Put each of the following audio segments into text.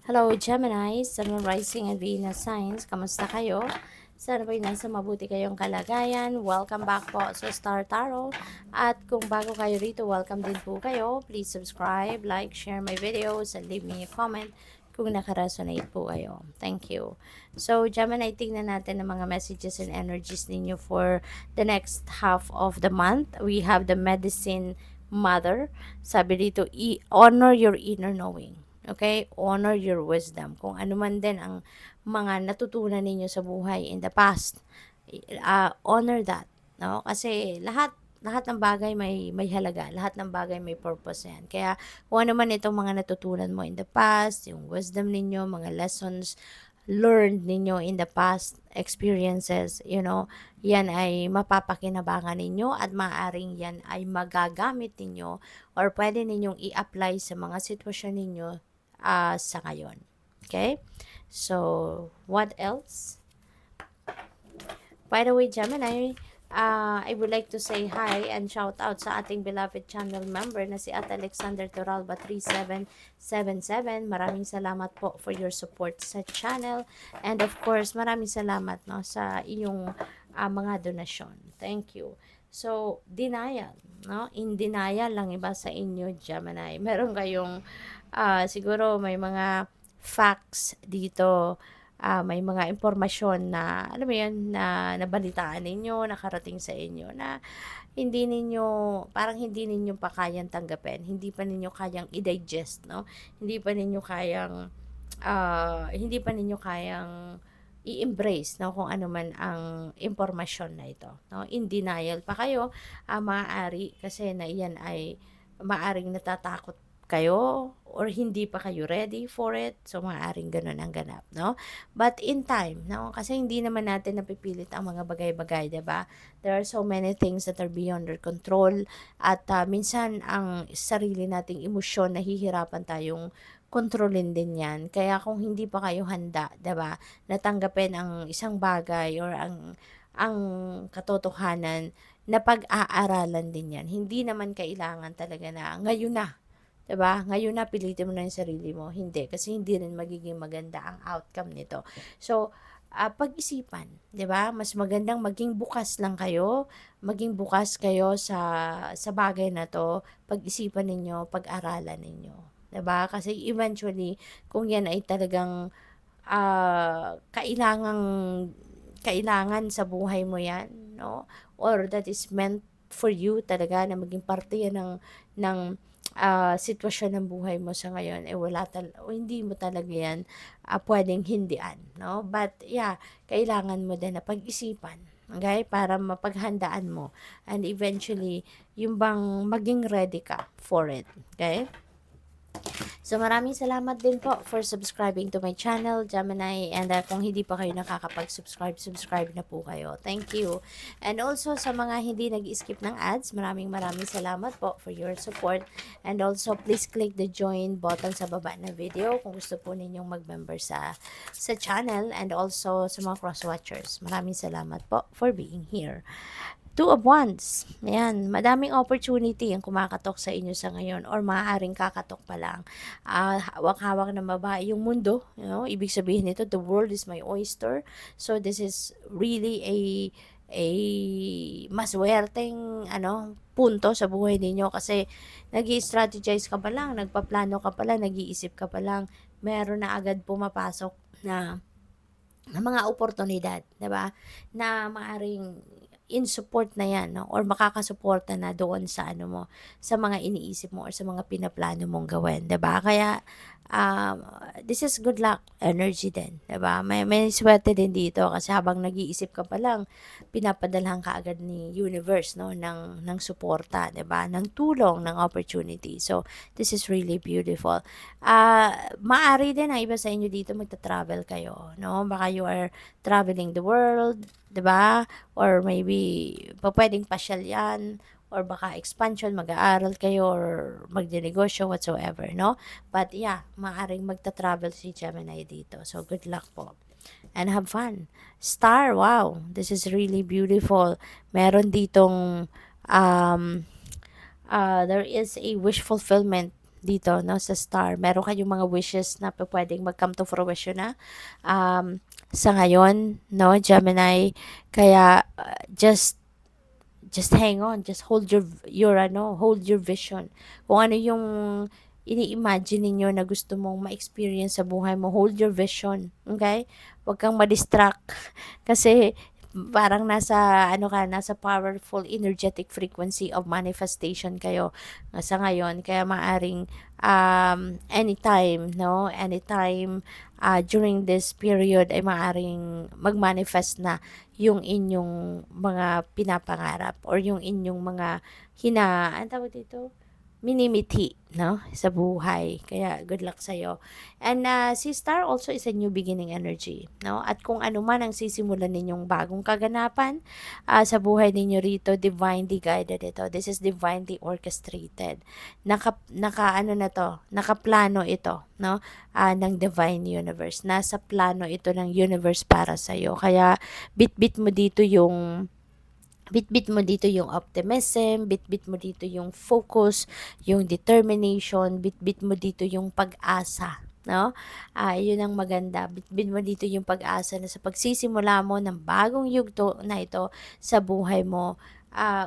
Hello, Gemini, Sun, Moon, Rising, and Venus signs. Kamusta kayo? Sana ba'y nasa mabuti kayong kalagayan. Welcome back po sa Star Tarot. At kung bago kayo rito, welcome din po kayo. Please subscribe, like, share my videos, and leave me a comment kung nakaresonate po kayo. Thank you. So, Gemini, tingnan natin ang mga messages and energies ninyo for the next half of the month. We have the Medicine Mother. Sabi dito, honor your inner knowing. Okay? Honor your wisdom. Kung ano man din ang mga natutunan ninyo sa buhay in the past, honor that. No? Kasi lahat ng bagay may halaga, lahat ng bagay may purpose yan. Kaya kung ano man itong mga natutunan mo in the past, yung wisdom ninyo, mga lessons learned ninyo in the past experiences, yan ay mapapakinabangan ninyo at maaaring yan ay magagamit ninyo or pwede ninyong i-apply sa mga sitwasyon ninyo sa ngayon. Okay? So, what else? By the way, Gemini, I would like to say hi and shout out sa ating beloved channel member na si At Alexander Toralba 3777. Maraming salamat po for your support sa channel. And of course, maraming salamat sa inyong mga donasyon. Thank you. So, denial. In denial lang iba sa inyo, Gemini. Meron kayong, siguro may mga facts dito, may mga impormasyon na, alam mo yun, na nabalitaan ninyo, nakarating sa inyo, na parang hindi ninyo pa kayang tanggapin, hindi pa ninyo kayang i-digest, no? Hindi pa ninyo kayang i-embrace, no, kung ano man ang impormasyon na ito, no? In denial pa kayo, maaari kasi na iyan ay maaring natatakot kayo or hindi pa kayo ready for it. So, maaaring ganun ang ganap, no? But in time, no? Kasi hindi naman natin napipilit ang mga bagay-bagay, 'di ba? There are so many things that are beyond our control at minsan ang sarili nating emosyon nahihirapan tayong kontrolin din 'yan. Kaya kung hindi pa kayo handa, 'di ba, natanggapin ang isang bagay or ang katotohanan na pag-aaralan din 'yan. Hindi naman kailangan talaga na ngayon na, 'di ba? Ngayon na pilitin mo na 'yung sarili mo. Hindi, kasi hindi rin magiging maganda ang outcome nito. So, pag-isipan, 'di ba? Mas magandang maging bukas lang kayo, maging bukas kayo sa bagay na 'to. Pag-isipan ninyo, pag-aralan ninyo, 'di ba? Kasi eventually, kung 'yan ay talagang kailangan sa buhay mo 'yan, no? Or that is meant for you talaga na maging parte 'yan ng sitwasyon ng buhay mo sa ngayon, o hindi mo talaga yan pwedeng hindian, no? But yeah, kailangan mo din na pag-isipan, okay? Para mapaghandaan mo and eventually, yung bang maging ready ka for it, okay? So, maraming salamat din po for subscribing to my channel, Gemini. And kung hindi pa kayo nakakapag-subscribe, subscribe na po kayo. Thank you. And also, sa mga hindi nag-skip ng ads, maraming salamat po for your support. And also, please click the join button sa baba na video kung gusto po ninyong mag-member sa channel. And also, sa mga cross-watchers, maraming salamat po for being here. Two of Wands. Ayan, madaming opportunity ang kumakatok sa inyo sa ngayon or maaaring kakatok pa lang. Hawak-hawak na babae yung mundo. Ibig sabihin nito, the world is my oyster. So, this is really a maswerteng punto sa buhay ninyo kasi nag-i-strategize ka pa lang, nagpaplano ka pa lang, nag-iisip ka pa lang, meron na agad pumapasok na mga oportunidad, 'di ba? Na maaring in support na 'yan, no? Or makakasuporta na doon sa sa mga iniisip mo or sa mga pinaplano mong gawin, 'di ba? Kaya this is good luck energy din, 'di ba? May swerte din dito kasi habang nag-iisip ka pa lang, pinapadalhan ka agad ni universe, no, ng suporta, 'di ba? Ng tulong, ng opportunity. So, this is really beautiful. Maari din ang iba sa inyo dito magta-travel kayo, no? Baka you are traveling the world, 'di ba? Or maybe pwedeng pasyal 'yan or baka expansion, mag-aaral kayo or magdinegosyo whatsoever, no? But yeah, maaring magta-travel si Gemini dito. So good luck po. And have fun. Star, wow. This is really beautiful. Meron ditong there is a wish fulfillment dito, no, sa star. Meron kayong mga wishes na pwedeng mag-come to fruition na sa ngayon, no, Gemini. Kaya just hang on, just hold hold your vision. Kung ano yung ini-imagine ninyo na gusto mong ma-experience sa buhay mo, hold your vision, okay? Huwag kang ma-distract kasi parang nasa powerful energetic frequency of manifestation kayo sa ngayon. Kaya maaring anytime, no, anytime during this period ay maaring mag-manifest na yung inyong mga pinapangarap or yung inyong mga ano tawag dito? Minimithi, no, sa buhay. Kaya good luck sa'yo. And si Star also is a new beginning energy, no? At kung ano man ang sisimulan ninyong bagong kaganapan sa buhay ninyo rito, divinely guided ito. This is divinely orchestrated. Ano na to, nakaplano ito, no? Ng divine universe. Nasa plano ito ng universe para sa'yo. Kaya bit-bit mo dito yung optimism, bit-bit mo dito yung focus, yung determination, bit-bit mo dito yung pag-asa, no? Yun ang maganda. Bit-bit mo dito yung pag-asa na sa pagsisimula mo ng bagong yugto na ito sa buhay mo,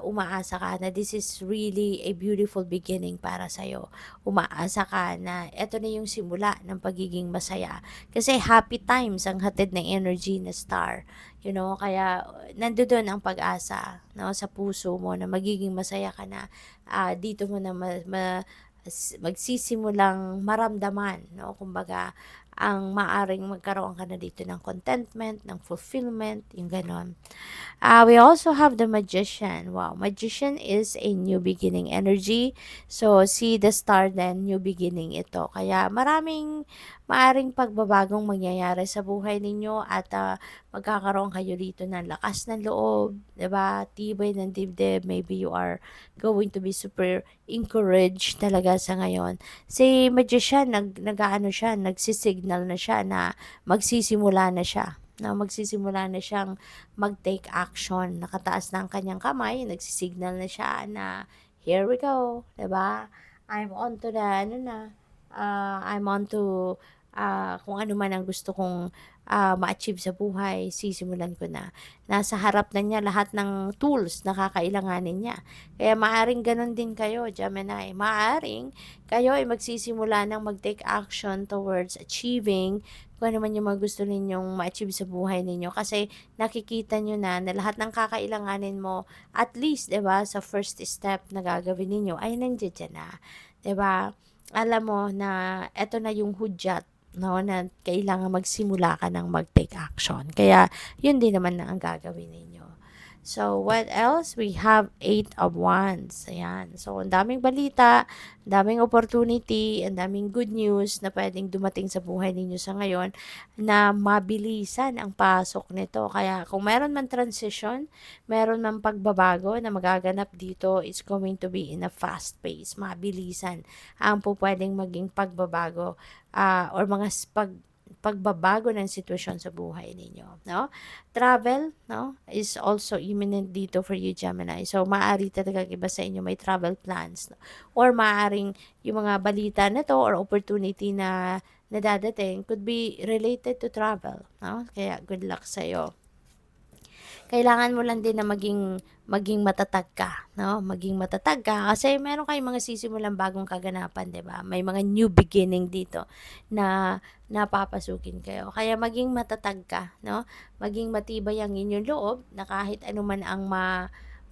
umaasa ka na this is really a beautiful beginning para sa'yo. Umaasa ka na eto na yung simula ng pagiging masaya. Kasi happy times ang hatid ng energy na star. You know, kaya nandoon ang pag-asa, no, sa puso mo na magiging masaya ka na. Dito mo na magsisimulang maramdaman, no, kumbaga ang maaring magkaroon ka na dito ng contentment, ng fulfillment, yung ganon. We also have the Magician. Wow, Magician is a new beginning energy. So, see the star then, new beginning ito. Kaya maaring pagbabagong mangyayari sa buhay ninyo at magkakaroon kayo dito ng lakas ng loob, 'di ba? Tibay ng dibdib. Maybe you are going to be super encouraged talaga sa ngayon. Si Magician, nagsisignal na siya na magsisimula na siya, na magsisimula na siyang mag-take action. Nakataas na ang kanyang kamay, nagsisignal na siya na here we go, 'di ba? I'm on to the I'm on to kung ano man ang gusto kong ma-achieve sa buhay, sisimulan ko na. Nasa harap na niya lahat ng tools na kakailanganin niya. Kaya maaring ganun din kayo, Gemini. Maaring kayo ay magsisimula ng mag-take action towards achieving kung ano man yung mga gusto ninyong ma-achieve sa buhay ninyo. Kasi nakikita nyo na lahat ng kakailanganin mo, at least, 'di ba, sa first step na gagawin ninyo, ay nandiyan na. 'Di ba? Alam mo na eto na yung hudyat, no, na kailangan magsimula ka ng mag-take action. Kaya, yun din naman na ang gagawin ninyo. So, what else? We have 8 of Wands. Ayan. So, ang daming balita, ang daming opportunity, ang daming good news na pwedeng dumating sa buhay ninyo sa ngayon na mabilisan ang pasok nito. Kaya, kung meron man transition, meron man pagbabago na magaganap dito, it's going to be in a fast pace. Mabilisan ang pwedeng maging pagbabago or mga pagbabago ng sitwasyon sa buhay ninyo, no? Travel, no, is also imminent dito for you, Gemini. So, maaari talaga iba sa inyo may travel plans, no? Or maaring yung mga balita na to or opportunity na nadadating could be related to travel, no? Kaya good luck sa iyo. Kailangan mo lang din na maging matatag ka, no? Maging matatag ka kasi meron kayong mga sisimulang bagong kaganapan, 'di ba? May mga new beginning dito na napapasukin kayo. Kaya maging matatag ka, no? Maging matibay ang inyong loob na kahit ano man ang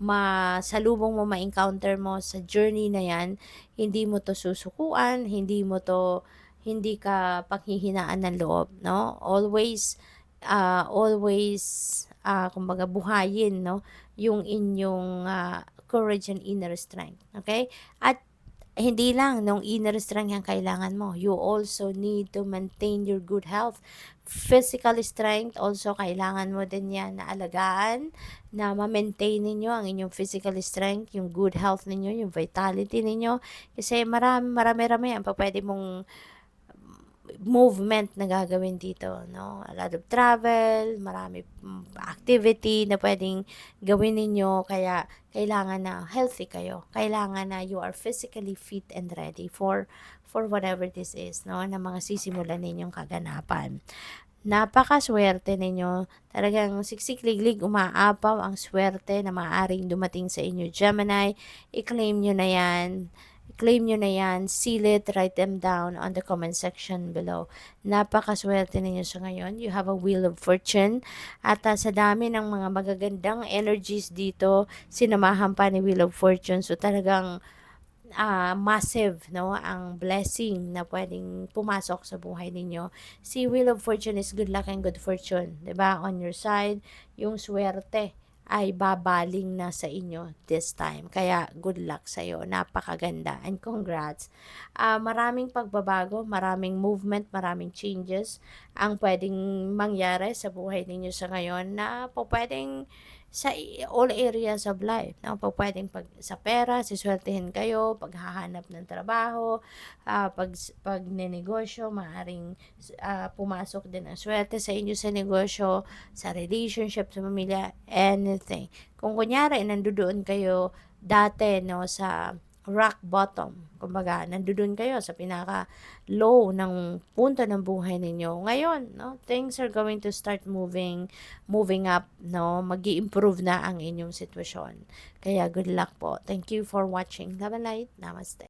masalubong mo, ma-encounter mo sa journey na 'yan, hindi mo to susukuan, hindi ka panghihinaan ng loob, no? Always kumbaga buhayin, no, yung inyong courage and inner strength, okay? At hindi lang nung inner strength ang kailangan mo, you also need to maintain your good health. Physical strength also kailangan mo din yan na alagaan, na ma-maintain ninyo ang inyong physical strength, yung good health ninyo, yung vitality ninyo, kasi marami ang pwede mong movement na gagawin dito, no? A lot of travel, marami activity na pwedeng gawin ninyo, kaya kailangan na healthy kayo. Kailangan na you are physically fit and ready for whatever this is, no? Na mga sisimulan ninyong kaganapan. Napakaswerte ninyo. Talagang siksik-liglig, umaapaw ang swerte na maaaring dumating sa inyo, Gemini. I-claim nyo na yan. I-claim nyo na yan. Seal it. Write them down on the comment section below. Napakaswerte ninyo sa ngayon. You have a wheel of fortune. At sa dami ng mga magagandang energies dito, sinamahan pa ni wheel of fortune. So talagang massive, no, ang blessing na pwedeng pumasok sa buhay ninyo. Si Wheel of Fortune is good luck and good fortune, 'di ba? On your side, yung swerte ay babaling na sa inyo this time. Kaya good luck sa iyo. Napakaganda and congrats. Maraming pagbabago, maraming movement, maraming changes ang pwedeng mangyari sa buhay ninyo sa ngayon na po pwedeng sa all areas of life, no? Pwedeng sa pera, siswertehin kayo, paghahanap ng trabaho, pag nenegosyo, maaaring pumasok din ang swerte sa inyo sa negosyo, sa relationship, sa pamilya, anything. Kung kunyari, nandoon kayo dati, no, sa rock bottom, kumbaga, nandoon kayo sa pinaka low ng punto ng buhay ninyo. Ngayon, no, things are going to start moving up, no, mag-i-improve na ang inyong sitwasyon. Kaya good luck po. Thank you for watching. Love and light. Namaste.